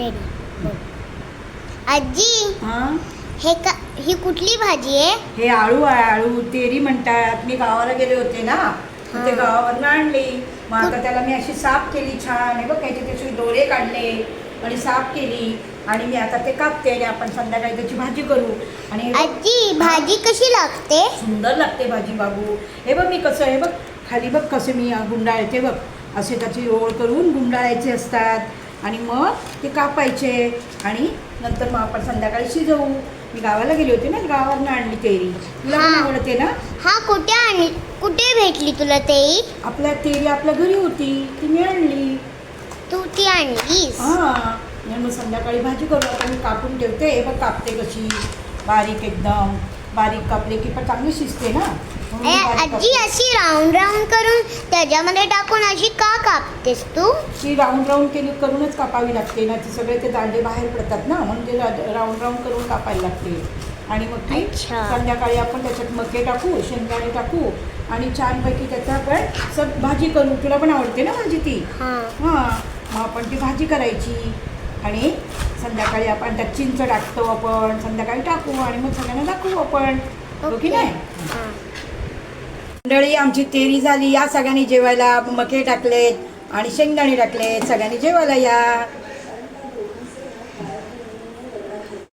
Ready. आजी हां, ही कुठली भाजी आहे? हे आळू आहे. आळू तेरी म्हणतात. मी गावाला गेले होते ना, तर ते हां. गावावरनं आणली. मग आता त्याला मी अशी साफ केली छान. हे बघ, त्याचे त्याचे दोरे काढले आणि साफ केली. आणि मी आता ते कापते आणि आपण संध्याकाळी त्याची भाजी करू. आणि हे बघ, आजी भाजी कशी लागते? सुंदर लागते भाजी बाबू. हे बघ मी कसं, हे बघ खाली बघ कसे मी गुंडाळते बघ. असे त्याची रोळ करून गुंडाळायचे असतात आणि मग ते कापायचे आणि नंतर मग आपण संध्याकाळी शिजवू. मी गावाला गेले होते ना, गावावरनं आणली तेरी. तुला पण हां. आवडते ना? हा कुठे भेटली तुला ते? आपल्या तेरी आपल्या घरी होती, ती मी आणली. तू ती आणलीस? हां, आणि मग संध्याकाळी भाजी करू. आता मी कापून ठेवते. हे बघ कापते कशी बारीक, एकदम बारीक कापले की पण चांगली शिजते ना. म्हणून मी बारीक आजी कापते. अशी राऊंड राऊंड करून त्याच्यामध्ये टाकून अशी का कापतेस तू? ती राऊंड राऊंड केली करूनच कापावी लागते ना. ती सगळे ते दांडे बाहेर पडतात ना, म्हणून ते राऊंड राऊंड करून कापायला लागते. आणि मग ती अच्छा. संध्याकाळी आपण त्याच्यात मके टाकू, शेंगदाणे टाकू आणि छानपैकी त्याचा आपण सब भाजी करू. तुला पण आवडते ना भाजी ती? हां. हां, मग आपण ती भाजी करायची आणि संध्याकाळी आपण त्यात चिंच टाकतो. आपण संध्याकाळी टाकू आणि मग सगळ्यांना दाखवू आपण, हो की नाही? हां. मंडळी, आमची तेरी झाली. या सगळ्यांनी जेवायला. मके टाकलेत आणि शेंगदाणे टाकलेत. सगळ्यांनी जेवायला या.